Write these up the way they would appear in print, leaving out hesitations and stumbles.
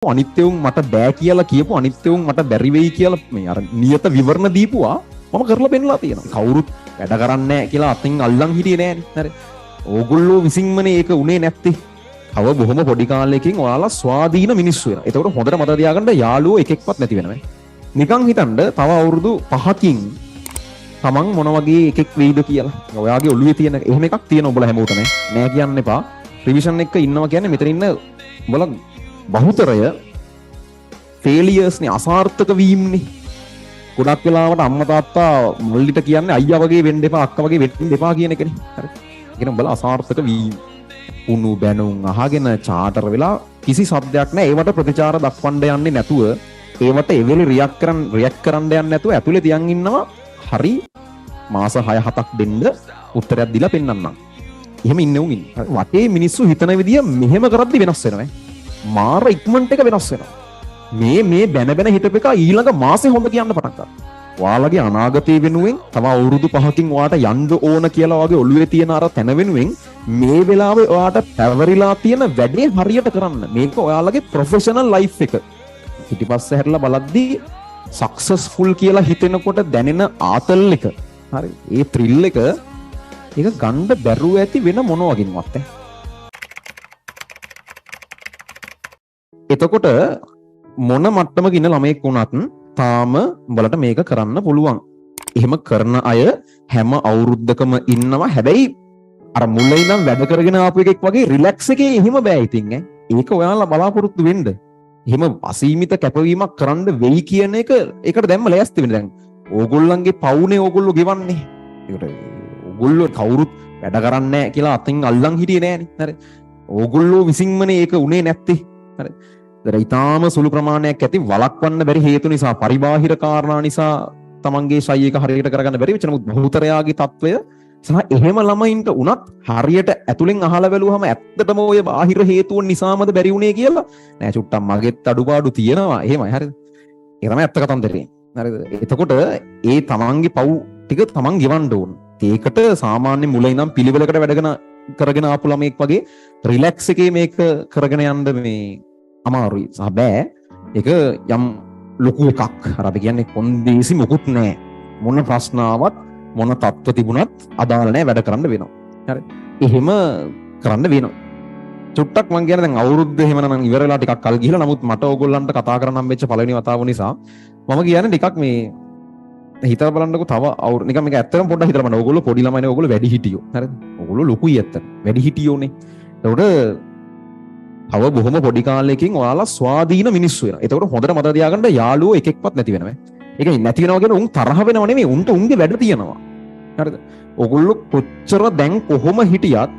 අනිත්‍යවුන් මට බෑ කියලා කියපු අනිත්‍යවුන් මට බැරි වෙයි කියලා මේ අර නියත විවරණ දීපුවා මම කරලා පෙන්නලා තියෙනවා. කවුරුත් වැඩ කරන්නේ නැහැ කියලා අතින් අල්ලන් හිටියේ නෑනේ. හරි. ඕගොල්ලෝ විසින්මනේ ඒක උනේ නැත්තේ. තව බොහොම පොඩි කාලයකින් ඔයාලා ස්වාධීන මිනිස්සු වෙනවා. ඒතකොට හොඳට මතක තියාගන්න යාළුවෝ එකෙක්වත් නැති වෙනවා. නිකන් හිතන්න තව අවුරුදු 5කින් තමන් මොන වගේ එකෙක් වෙයිද කියලා. ඔයාගේ ඔළුවේ තියෙන එහෙම එකක් තියෙන උඹලා හැමෝටම නෑ කියන්න එපා. රිවිෂන් එක ඉන්නවා කියන්නේ මෙතන ඉන්න උඹලා බහුතරය ෆේලියර්ස් නේ, අසාර්ථක වීමනේ. ගොඩක් වෙලාවට අම්මා තාත්තා මුල්ලිට කියන්නේ අයියා වගේ වෙන්න එපා අක්කා වගේ වෙන්න එපා කියන එකනේ. හරි. ඒක නම් උඹලා අසාර්ථක වීම. උණු බැනුම් අහගෙන චාටර් වෙලා කිසි શબ્දයක් නැහැ. ඒවට ප්‍රතිචාර දක්වන්න යන්නේ නැතුව ඒවට එවෙලි රියැක්ට් කරන්න යන්නේ නැතුව ඇතුලේ තියන් ඉන්නවා. හරි මාස 6-7ක් දෙන්න උත්තරයක් දීලා පෙන්නන්නම්. එහෙම ඉන්නේ උන් ඉන්නේ. වටේ මිනිස්සු හිතන විදිය මෙහෙම කරද්දි වෙනස් වෙනවා. මාර ඉක්මනට එක වෙනස් වෙනවා. මේ බැන හිටපු එක ඊළඟ මාසේ හොඳ කියන්න පටන් ගන්නවා. ඔයාලගේ අනාගතය වෙනුවෙන් තව අවුරුදු 5කින් ඔයාට යන්න ඕන කියලා වගේ ඔළුවේ තියෙන අර තැන වෙනුවෙන් මේ වෙලාවේ ඔයාට පැවරිලා තියෙන වැඩේ හරියට කරන්න. මේක ඔයාලගේ ප්‍රොෆෙෂනල් ලයිෆ් එක. පිටිපස්සේ හැරලා බලද්දී සක්සස්ෆුල් කියලා හිතෙනකොට දැනෙන ආතල් එක. හරි. ඒ ත්‍රිල් එක ඒක ගන්න බැරුව ඇති වෙන මොන වගේවත් එතකොට මොන මට්ටමක ඉන්න ළමයෙක් වුණත් තාම උඹලට මේක කරන්න පුළුවන්. එහෙම කරන අය හැම අවුරුද්දකම ඉන්නවා. හැබැයි අර මුලින් ඉඳන් වැඩ කරගෙන ආපු එකෙක් වගේ රිලැක්ස් එකේ එහෙම බෑ ඉතින් ඈ. ඒක ඔයාලා බලාපොරොත්තු වෙන්න. එහෙම අසීමිත කැපවීමක් කරන්න වෙයි කියන එක ඒකට දැම්ම ලෑස්ති වෙන්න. දැන් ඕගොල්ලන්ගේ පවුනේ ඕගොල්ලෝ ගෙවන්නේ. ඒකට ඕගොල්ලෝ කවුරුත් වැඩ කරන්නේ නැහැ කියලා අතින් අල්ලන් හිටියේ නෑනේ. හරි. ඕගොල්ලෝ විසින්මනේ ඒක උනේ නැත්තේ. හරි. ඊටාම සුළු ප්‍රමාණයක් ඇති වළක්වන්න බැරි හේතු නිසා පරිබාහිර කාරණා නිසා තමන්ගේ ශෛලිය එක හරියට කරගන්න බැරි වෙච්ච නමුත් බහුතරයාගේ తত্ত্বය සහ එහෙම ළමයින්ට උනත් හරියට ඇතුලෙන් අහලා බැලුවම ඇත්තටම ඔය බාහිර හේතුන් නිසාමද බැරි වුනේ කියලා නෑ චුට්ටක් මගෙත් අඩුපාඩු තියෙනවා එහෙමයි හරිද ඒ තමයි ඇත්ත කතන්දරේ හරිද එතකොට ඒ තමන්ගේ පව් ටික තමන් ගෙවන්න ඕන ඒකට සාමාන්‍ය මුලින් ඉඳන් පිළිවෙලකට වැඩගෙන කරගෙන ආපු ළමෙක් වගේ රිලැක්ස් එකේ මේක කරගෙන යන්න මේ අමාරුයි සහ බෑ ඒක යම් ලොකු එකක් අර අපි කියන්නේ කොන්දේසි මොකුත් නෑ මොන ප්‍රශ්නාවක් මොන තත්ත්ව තිබුණත් අදාළ නෑ වැඩ කරන්න වෙනවා හරි එහෙම කරන්න වෙනවා චුට්ටක් මං කියන්නේ දැන් අවුරුද්ද එහෙම නම් ඉවර වෙලා ටිකක් කල් ගිහලා නමුත් මට ඕගොල්ලන්ට කතා කරන්න හම්බෙච්ච පළවෙනි වතාව නිසා මම කියන්නේ ටිකක් මේ හිතලා බලන්නකො තව අවුරුදු නිකන් මේක ඇත්තටම පොඩ්ඩක් හිතලා බලන්න ඕගොල්ලෝ පොඩි ළමයිනේ ඕගොල්ලෝ වැඩි හිටියෝ හරිද ඕගොල්ලෝ ලොකුයි ඇත්ත වැඩි හිටියෝනේ ඒකට තව බොහොම පොඩි කාලයකින් ඔයාලා ස්වාධීන මිනිස්සු වෙනවා. ඒතකොට හොඳට මතක තියාගන්න යාළුවෝ එකෙක්වත් නැති වෙනවා. ඒක නැති වෙනවා කියන්නේ උන් තරහ වෙනව නෙමෙයි. උන්ට උන්ගේ වැඩ තියෙනවා. හරිද? ඔගොල්ලෝ කොච්චර දැන් කොහොම හිටියත්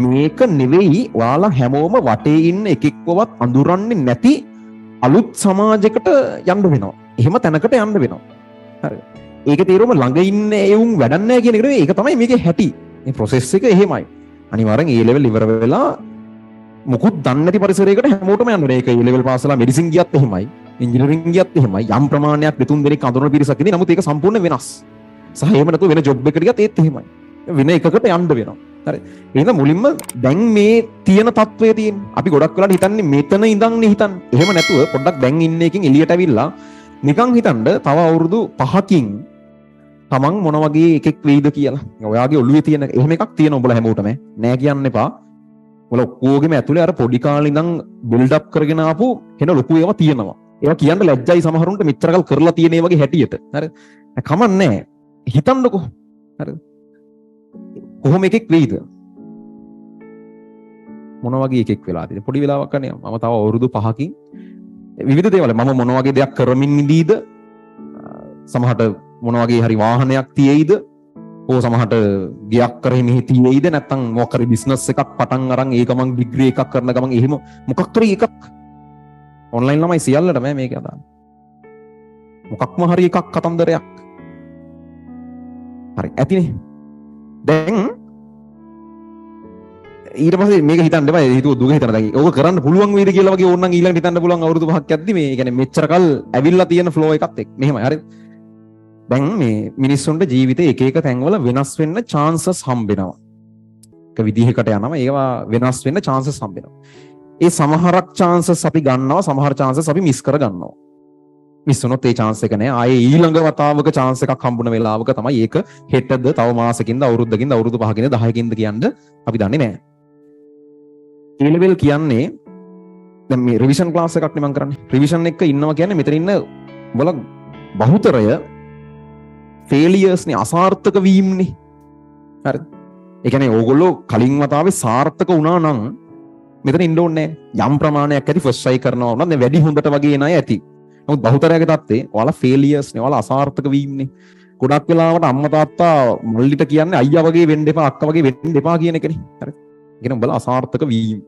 මේක නෙවෙයි ඔයාලා හැමෝම වටේ ඉන්න එකෙක්වවත් අඳුරන්නේ නැති අලුත් සමාජයකට යන්න වෙනවා. එහෙම තැනකට යන්න වෙනවා. හරිද? ඒකේ තේරුම ළඟ ඉන්න ඒ උන් වැඩක් නැහැ කියන එක නෙවෙයි. ඒක තමයි මේකේ හැටි. මේ process එක එහෙමයි. අනිවාර්යෙන් ඒ level ඉවර වෙලා මොකුත් දන්නේ නැති පරිසරයකට හැමෝටම යන්න ඕනේ. ඒක ඒ ලෙවල් පාසලා මෙඩිසින් ගියත් එහෙමයි, ඉන්ජිනියරින් ගියත් එහෙමයි. යම් ප්‍රමාණයක් දෙතුන් දෙනෙක් අඳුරන පිරිසක් ඉන්නේ. නමුත් ඒක සම්පූර්ණ වෙනස්. සහ එහෙම නැතුව වෙන ජොබ් එකකට ගියත් ඒත් එහෙමයි. වෙන එකකට යන්න වෙනවා. හරි. එහෙනම් මුලින්ම දැන් මේ තියෙන තත්වය තියෙන්නේ. අපි ගොඩක් වෙලාට හිතන්නේ මෙතන ඉඳන් හිතන්නේ. එහෙම නැතුව පොඩ්ඩක් දැන් ඉන්න එකකින් එළියට ඇවිල්ලා නිකන් හිතන්න තව අවුරුදු 5කින් තමන් මොන වගේ එකෙක් වෙයිද කියලා. ඔයාගේ ඔළුවේ තියෙන එහෙම එකක් තියෙන උඹලා හැමෝටම නෑ කියන්න එපා. ඔල ඔක්කොගෙම ඇතුලේ අර පොඩි කාලේ ඉඳන් බිල්ඩ් අප් කරගෙන ආපු වෙන ලොකු ඒවා තියෙනවා. ඒවා කියන්න ලැජ්ජයි සමහරුන්ට මෙච්චරකල් කරලා තියෙන ඒ වගේ හැටියට. හරි. කමන්නේ හිතන්නකෝ. හරිද? කොහොම එකෙක් වෙයිද? මොන වගේ එකෙක් වෙලාද? පොඩි වෙලාවක් කන්නේ මම තව අවුරුදු 5කින් විවිධ දේවල් මම මොන වගේ දෙයක් කරමින් ඉඳීද? සමහරට මොන වගේ හරි වාහනයක් තියෙයිද? ඕ සමහරට ගියක් කරේ මෙහි තියෙයිද නැත්නම් මොකක් හරි බිස්නස් එකක් පටන් අරන් ඒක මං ඩිග්‍රී එකක් කරන ගමන් එහෙම මොකක් හරි එකක් ඔන්ලයින් ළමයි සියල්ලට මේක අදාළ මොකක්ම හරි එකක් කතන්දරයක් හරි ඇතිනේ දැන් ඊට පස්සේ මේක හිතන්න එපා හිතුව දුක හිතන්න දැන් ඕක කරන්න පුළුවන් වේද කියලා වගේ ඕනනම් ඊළඟට හිතන්න පුළුවන් අවුරුදු 5ක් යද්දි මේ කියන්නේ මෙච්චර කල් ඇවිල්ලා තියෙන ෆ්ලෝ එකත් එක්ක මෙහෙමයි හරිද දැන් මේ මිනිස්සුන්ට ජීවිතේ එක එක තැන්වල වෙනස් වෙන්න chances හම්බ වෙනවා. එක විදිහකට යනවා ඒවා වෙනස් වෙන්න chances හම්බ වෙනවා. ඒ සමහරක් chances අපි ගන්නවා, සමහර chances අපි මිස් කර ගන්නවා. මිස් වුණොත් ඒ chance එක නෑ. ආයේ ඊළඟ වතාවක chance එකක් හම්බුන වෙලාවක තමයි ඒක හෙටද, තව මාසෙකින්ද, අවුරුද්දකින්ද, අවුරුදු 5කින්ද, 10කින්ද කියන්න අපි දන්නේ නෑ. A level කියන්නේ දැන් මේ රිවිෂන් ක්ලාස් එකක් නේ මම කරන්නේ. රිවිෂන් එක ඉන්නවා කියන්නේ මෙතන ඉන්න වල බහුතරය ෆේලියර්ස් නේ, අසාර්ථක වීම නේ. හරිද? ඒ කියන්නේ ඕගොල්ලෝ කලින් වතාවේ සාර්ථක වුණා නම් මෙතන ඉන්න ඕනේ නැහැ. යම් ප්‍රමාණයක් ඇති ෆස්ට් ට්‍රයි කරනවා වුණත් දැන් වැඩි හොඳට වගේ නෑ ඇති. නමුත් බහුතරයක තත්ත්වේ ඔයාලා ෆේලියර්ස් නේ, ඔයාලා අසාර්ථක වීම නේ. ගොඩක් වෙලාවට අම්මා තාත්තා මල්ලිට කියන්නේ අයියා වගේ වෙන්න එපා, අක්කා වගේ වෙන්න එපා කියන එකනේ. හරිද? ඒ කියන්නේ උඹලා අසාර්ථක වීම.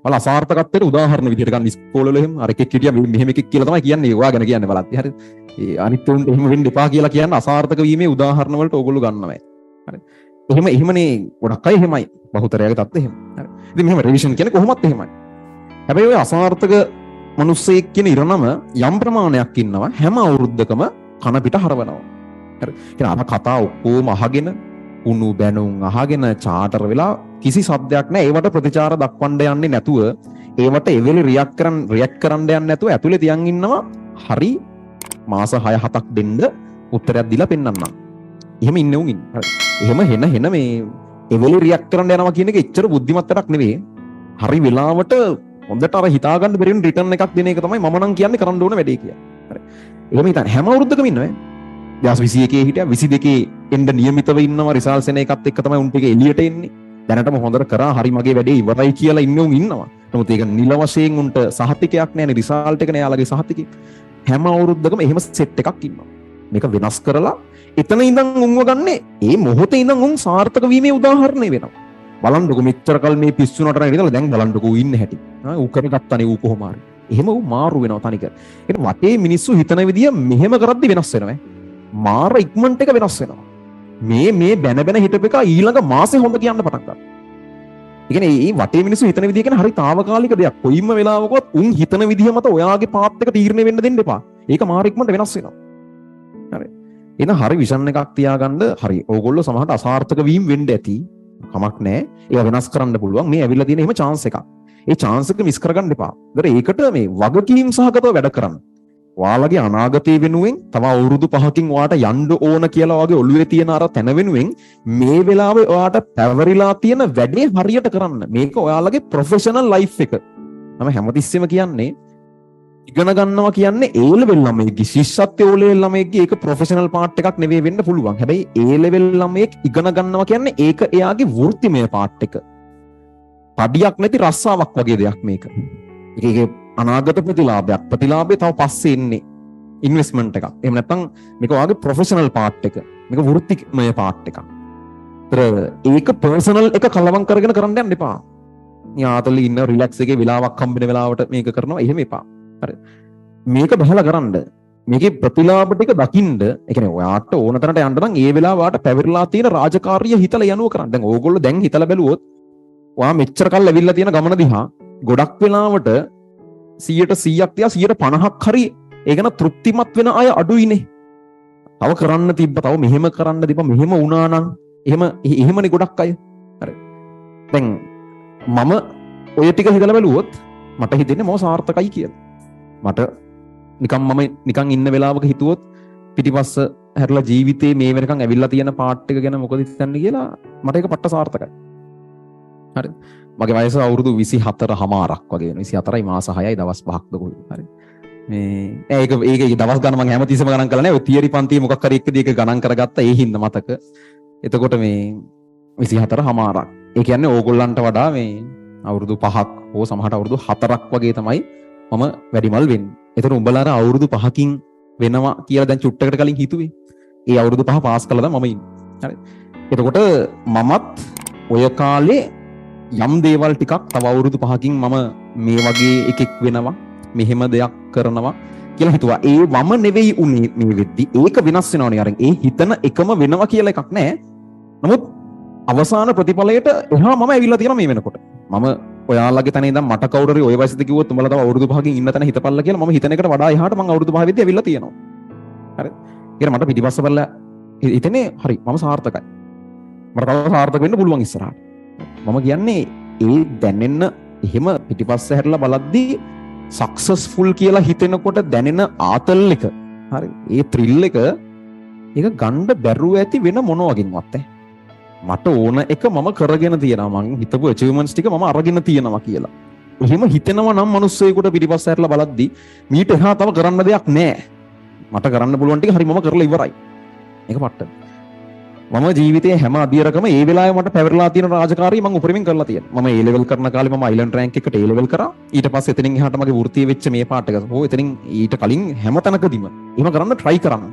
ඔයාලා අසාර්ථකත්වයට උදාහරණ විදිහට ගන්න ඉස්කෝලවල එහෙම අර එකෙක් හිටියා මෙහෙම එකෙක් කියලා තමයි කියන්නේ. ඔයා ගැන කියන්නේ බලන්න. හරිද? ඒ අනිත් උන්ට එහෙම වෙන්න එපා කියලා කියන්නේ අසාර්ථක වීමේ උදාහරණ වලට ඕගොල්ලෝ ගන්නවා. හරිද? එහෙමනේ ගොඩක් අය එහෙමයි. බහුතරයක තත්ත්වය එහෙම. හරි. ඉතින් මෙහෙම රිවිෂන් කියන්නේ කොහොමත් එහෙමයි. හැබැයි ඔය අසාර්ථක මිනිස්සෙක් කියන ඉරණම යම් ප්‍රමාණයක් ඉන්නවා හැම අවුරුද්දකම කන පිට හරවනවා. හරි. කියන අර කතා ඔක්කොම අහගෙන උණු බැනුම් අහගෙන චාටර් වෙලා කිසි සද්දයක් නැහැ. ඒවට ප්‍රතිචාර දක්වන්න යන්නේ නැතුව, ඒවට එවෙලි රියැක්ට් කරන්න යන්නේ නැතුව ඇතුලේ තියන් ඉන්නවා. හරි මාස 6-7ක් දෙන්න උත්තරයක් දීලා පෙන්නන්නම්. එහෙම ඉන්නේ උන් ඉන්නේ. හරි. එහෙම හෙන මේ එවෙලි රියැක්ට් කරන්න යනවා කියන එක එච්චර බුද්ධිමත් වැඩක් නෙවෙයි. හරි වෙලාවට හොඳට අර හිතා ගන්න බැරි වෙන රිටර්න් එකක් දෙන එක තමයි මම නම් කියන්නේ කරන්න ඕන වැඩේ කියලා. හරි. එහෙම හිතන්න හැම අවුරුද්දකම ඉන්නවා. 2021 හිටියා 22 එන්න නියමිතව ඉන්නවා රිසල්ට්ස් එන එකත් එක්ක තමයි උන් ටික එළියට එන්නේ. දැනටම හොඳට කරා හරි මගේ වැඩේ ඉවරයි කියලා ඉන්නේ උන් ඉන්නවා. නමුත් ඒක නිල වශයෙන් උන්ට සහතිකයක් නෑනේ, රිසල්ට් එක නෑ යාළගේ සහතිකය. හැම අවුරුද්දකම එහෙම සෙට් එකක් ඉන්නවා. මේක වෙනස් කරලා එතන ඉඳන් උන්ව ගන්නේ ඒ මොහොතේ ඉඳන් උන් සාර්ථක වීමේ උදාහරණය වෙනවා. බලන්නකො මෙච්චර කල් මේ පිස්සු නටන ඉඳලා දැන් බලන්නකො ඌ ඉන්නේ හැටි. ඌ කරගත්තනේ ඌ කොහොම හරි. එහෙම ඌ මාරු වෙනවා තනිකර. ඒක වටේ මිනිස්සු හිතන විදිය මෙහෙම කරද්දි වෙනස් වෙනවා. මාර ඉක්මනට එක වෙනස් වෙනවා. මේ බැන හිටපෙක ඊළඟ මාසේ හොඳ කියන්න පටන් ගන්නවා. ඒ කියන්නේ මේ වටේ මිනිස්සු හිතන විදිය කියන්නේ හරි తాවකාලික දෙයක්. කොයිම වෙලාවකවත් උන් හිතන විදිය මත ඔයාගේ පාත් එක තීරණය වෙන්න දෙන්න එපා. ඒක මාර ඉක්මනට වෙනස් වෙනවා. හරි. එහෙනම් හරි විෂන් එකක් තියාගන්න. හරි. ඕගොල්ලෝ සමහරට අසාර්ථක වීම වෙන්න ඇති. කමක් නැහැ. ඒක වෙනස් කරන්න පුළුවන්. මේ ඇවිල්ලා තියෙන එහෙම chance එකක්. ඒ chance එක මිස් කරගන්න එපා. ඒකට මේ වගකීම් සහගතව වැඩ කරන්න. ඔයාලගේ අනාගතය වෙනුවෙන් තව අවුරුදු 5කින් ඔයාට යන්න ඕන කියලා ඔයාගේ ඔළුවේ තියෙන අර තැන වෙනුවෙන් මේ වෙලාවේ ඔයාට පැවරිලා තියෙන වැඩේ හරියට කරන්න. මේක ඔයාලගේ ප්‍රොෆෙෂනල් ලයිෆ් එක. මම හැමතිස්සෙම කියන්නේ ඉගෙන ගන්නවා කියන්නේ A level ළමයෙක්ගේ ශිෂ්‍යත්වයේ O level ළමයෙක්ගේ ඒක ප්‍රොෆෙෂනල් පාර්ට් එකක් නෙවෙයි වෙන්න පුළුවන්. හැබැයි A level ළමයෙක් ඉගෙන ගන්නවා කියන්නේ ඒක එයාගේ වෘත්තිමය පාර්ට් එක. පඩියක් නැති රස්සාවක් වගේ දෙයක් මේක. ඒකේ අනාගත ප්‍රතිලාභය තව පස්සේ එන්නේ ඉන්වෙස්ට්මන්ට් එකක්. එහෙම නැත්නම් මේක ඔයාගේ ප්‍රොෆෙෂනල් පාර්ට් එක. මේක වෘත්තිමය පාර්ට් එකක්. ඒක පර්සනල් එක කලවම් කරගෙන කරන්න යන්න එපා. යාතල ඉන්න රිලැක්ස් එකේ වෙලාවක් හම්බෙන වෙලාවට මේක කරනවා එහෙම එපා. හරි. මේක බහලා කරන්න. මේකේ ප්‍රතිලාභ ටික දකින්න, ඒ කියන්නේ ඔයාට ඕන තැනට යන්න නම් ඒ වෙලාව ඔයාට පැවිරලා තියෙන රාජකාරිය හිතලා යනුව කරන්න. දැන් ඕගොල්ලෝ දැන් හිතලා බැලුවොත් ඔයා මෙච්චර කල් ඇවිල්ලා තියෙන ගමන දිහා ගොඩක් වෙලාවට 100%ක් තියා 150ක් හරි ඒ ගැන තෘප්තිමත් වෙන අය අඩුයිනේ. තව කරන්න තිබ්බ, තව මෙහෙම කරන්න තිබ්බ, මෙහෙම වුණා නම් එහෙමනේ ගොඩක් අය. හරි. දැන් මම ඔය ටික හිතලා බැලුවොත් මට හිතෙන්නේ මම සාර්ථකයි කියලා. මට නිකන් ඉන්න වෙලාවක හිතුවොත් පිටිපස්ස හැරලා ජීවිතේ මේ වෙනකන් ඇවිල්ලා තියෙන පාර්ට් එක ගැන මොකද හිතන්නේ කියලා මට ඒක පට්ට සාර්ථකයි. හරි. මගේ වයස අවුරුදු 24 වගේ වෙනවා. 24යි මාස 6යි දවස් 5ක්ද කොහොමද. හරි. මේ ඒක දවස් ගණන් මම හැමතිස්සෙම ගණන් කරලා නැහැ. ඔය තියරි පන්තියේ මොකක් හරි එකදී ඒක ගණන් කරගත්තා. ඒ හින්දා මතක. එතකොට මේ 24. ඒ කියන්නේ ඕගොල්ලන්ට වඩා මේ අවුරුදු 5ක් හෝ සමහරට අවුරුදු 4ක් වගේ තමයි මම වැඩිමල් වෙන්නේ. ඒතර උඹලා අවුරුදු 5කින් වෙනවා කියලා දැන් චුට්ටකට කලින් හිතුවේ. ඒ අවුරුදු 5 පාස් කළා මම ඉන්නේ. හරි. එතකොට මමත් ඔය කාලේ යම් දේවල් ටිකක් තව අවුරුදු 5කින් මම මේ වගේ එකෙක් වෙනවා, මෙහෙම දෙයක් කරනවා කියලා හිතුවා. ඒ වම නෙවෙයි උනේ මේ වෙද්දි. ඒක වෙනස් වෙනවනේ අරින්. ඒ හිතන එකම වෙනවා කියලා එකක් නැහැ. නමුත් අවසාන ප්‍රතිඵලයට එහා මම ඇවිල්ලා තියෙනවා මේ වෙනකොට. මම ඔයාලගේ තැන ඉඳන් මට කවුරු හරි ඔය වයසේදී කිව්වොත් උඹලා තව අවුරුදු 5කින් ඉන්න තැන හිතපල්ලා කියලා මම හිතන එකට වඩා එහාට මම අවුරුදු 5 වෙද්දී ඇවිල්ලා තියෙනවා. හරි. ඒක මට පිටිපස්ස බලලා හිතන්නේ හරි මම සාර්ථකයි. මට තව සාර්ථක වෙන්න පුළුවන් ඉස්සරහට. මම කියන්නේ ඒ දැනෙන්න එහෙම පිටිපස්ස හැරලා බලද්දී සක්සස්ෆුල් කියලා හිතෙනකොට දැනෙන ආතල් එක හරි ඒ ත්‍රිල් එක ඒක ගන්න බැරුව ඇති වෙන මොන වගේවත් මට ඕන එක මම කරගෙන තියෙනවා මං හිතපු අචීව්මන්ට්ස් ටික මම අරගෙන තියෙනවා කියලා. එහෙම හිතෙනවා නම් මිනිස්සෙකුට පිටිපස්ස හැරලා බලද්දී මීට එහා තව කරන්න දෙයක් නැහැ. මට කරන්න පුළුවන් ටික හරි මම කරලා ඉවරයි. මේක පට්ට. මම ජීවිතයේ හැම අධීරකම ඒ වෙලාවේ මට පැවරලා තියෙන රාජකාරිය මම උපරිමයෙන් කරලා තියෙනවා. මම A level කරන කාලේ මම අයිලන්ඩ් රෑන්ක් එකට A level කරා. ඊට පස්සේ එතනින් එහාට මගේ වෘත්තීය වෙච්ච මේ පාර්ට් එක. එතනින් ඊට කලින් හැම තැනකදීම එහෙම කරන්න try කරන්න.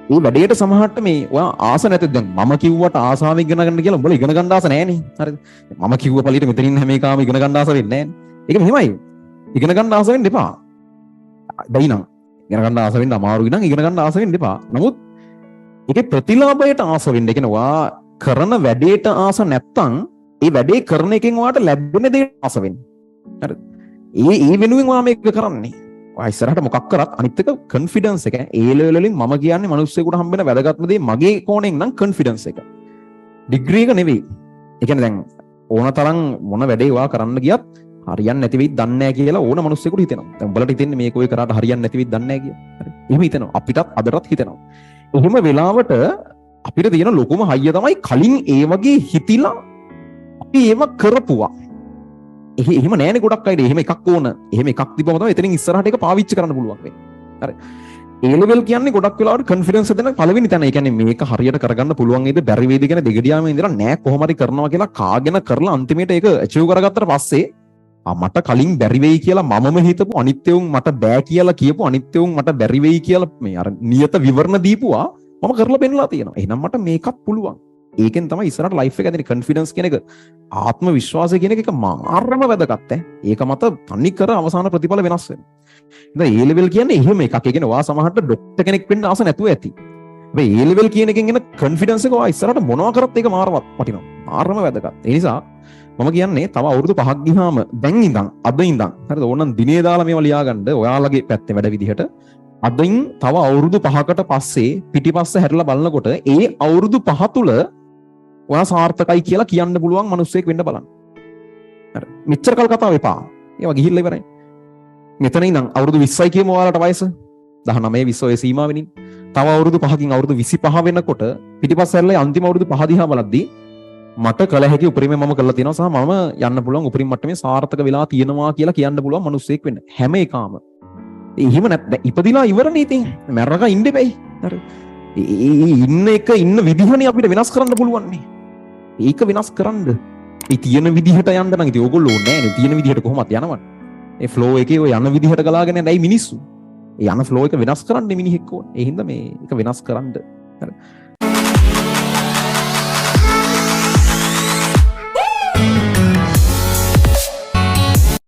මේ වැඩේට සමහරට මේ ඔයා ආස නැතිද දැන් මම කිව්වට ආසාව ඉගෙන ගන්න කියලා උඹලා ඉගෙන ගන්න ආස නැහැනේ. හරිද? මම කිව්ව පළියට මෙතනින් හැම එකම ඉගෙන ගන්න ආස වෙන්නේ නැහැනේ. ඒක මෙහෙමයි. ඉගෙන ගන්න ආස වෙන්න එපා. බැයි නම් ඉගෙන ගන්න ආස වෙන්න අමාරුයි නම් ඉගෙන ගන්න ආස වෙන්න එපා. නමුත් ඒකේ ප්‍රතිලාභයට ආස වෙන්න. ඒ කියන්නේ ඔයා කරන වැඩේට ආස නැත්තම් ඒ වැඩේ කරන එකෙන් ඔයාට ලැබෙන දේට ආස වෙන්න. හරිද? ඒ වෙනුවෙන් ඔයා මේක කරන්නේ. ඔයා ඉස්සරහට මොකක් කරත් අනිත් එක කොන්ෆිඩන්ස් එක. ඒ ලෙවල් වලින් මම කියන්නේ මිනිස්සුෙකුට හම්බෙන වැදගත්ම දේ මගේ කෝණයෙන් නම් කොන්ෆිඩන්ස් එක. ඩිග්‍රී එක නෙවෙයි. ඒ කියන්නේ දැන් ඕන තරම් මොන වැඩේ ඔයා කරන්න ගියත් හරියන්නේ නැති වෙයි දන්නේ නැහැ කියලා ඕන මිනිස්සුෙකුට හිතෙනවා. දැන් උඹලට හිතෙන්නේ මේක ඔය කරාට හරියන්නේ නැති වෙයි දන්නේ නැහැ කියලා. හරි. එහෙම හිතෙනවා. අපිටත් අදටත් හිතෙනවා. එහෙම වෙලාවට අපිට තියෙන ලොකුම හයිය තමයි කලින් ඒ වගේ හිතිලා අපි ඒව කරපුවා. එහෙම නෑනේ ගොඩක් අය. එහෙම එකක් ඕන. එහෙම එකක් තිබ්බම තමයි එතනින් ඉස්සරහට ඒක පාවිච්චි කරන්න පුළුවන් වෙන්නේ. හරි. ඒ ලෙවල් කියන්නේ ගොඩක් වෙලාවට කොන්ෆිඩන්ස් දෙන පළවෙනි තැන. ඒ කියන්නේ මේක හරියට කරගන්න පුළුවන් වේද බැරි වේද කියන දෙගඩියාම ඉඳලා නෑ කොහොම හරි කරනවා කියලා කාගෙන කරලා අන්තිමේට ඒක අචීව් කරගත්තට පස්සේ මට කලින් බැරි වෙයි කියලා මමම හිතපු අනිත්‍යුන් මට බෑ කියලා කියපු අනිත්‍යුන් මට බැරි වෙයි කියලා මේ අර නියත විවරණ දීපුවා මම කරලා පෙන්නලා තියෙනවා. එහෙනම් මට මේකක් පුළුවන්. ඒකෙන් තමයි ඉස්සරහට ලයිෆ් එක ඇදෙන්නේ. කොන්ෆිඩන්ස් කියන එක ආත්ම විශ්වාසය කියන එක මාරම වැදගත් ඒක මත තනි කර අවසාන ප්‍රතිඵල වෙනස් වෙනවා. ඉතින් ඒ ලෙවල් කියන්නේ එහෙම එකක්. ඒ කියන්නේ ඔයා සමහරට ડોක්ටර් කෙනෙක් වෙන්න ආස නැතුව ඇති. හැබැයි ඒ ලෙවල් කියන එකෙන් එන කොන්ෆිඩන්ස් එක ඔයා ඉස්සරහට මොනවා කරත් ඒක මාරවත් වටිනවා. මාරම වැදගත්. ඒ නිසා මම කියන්නේ තව අවුරුදු 5ක් ගියාම දැන් ඉඳන් අද ඉඳන් හරිද ඕනනම් දිනේ දාලා මේවා ලියාගන්න ඔයාලගේ පැත්තේ වැඩ විදිහට අදින් තව අවුරුදු 5කට පස්සේ පිටිපස්ස හැරිලා බලනකොට ඒ අවුරුදු 5 තුල ඔයා සාර්ථකයි කියලා කියන්න පුළුවන් මිනිස්සෙක් වෙන්න බලන්න. හරි. මෙච්චර කල් කතාව එපා. ඒවා ගිහිල්ලා ඉවරයි. මෙතන ඉඳන් අවුරුදු 20යි කියමු ඔයාලට වයස. 19 20 ඔය සීමාවෙනින්. තව අවුරුදු 5කින් අවුරුදු 25 වෙනකොට පිටිපස්ස හැරිලා අන්තිම අවුරුදු 5 දිහා බලද්දී මට කල හැකි උපරිමය මම කරලා තියෙනවා සහ මම යන්න පුළුවන් උපරිම මට්ටමේ සාර්ථක වෙලා තියෙනවා කියලා කියන්න පුළුවන් මිනිස්සෙක් වෙන්න. හැම එකම. එහෙම නැත්නම් ඉපදිලා ඉවරනේ ඉතින්. මැරරක ඉන්න බෑයි. හරි. ඉන්න එක ඉන්න විදිහනේ අපිට වෙනස් කරන්න පුළුවන් නේ. ඒක වෙනස් කරන්න. ඒ තියෙන විදිහට යන්න නම් ඉතින් ඕගොල්ලෝ ඕනේ නෑනේ. තියෙන විදිහට කොහොමද යනවන්නේ? ඒ ෆ්ලෝ එකේ ඔය යන විදිහට ගලාගෙන යන්නයි මිනිස්සු. ඒ යන ෆ්ලෝ එක වෙනස් කරන්න මිනිහෙක් ඕනේ. ඒ හින්දා මේ ඒක වෙනස් කරන්න. හරි.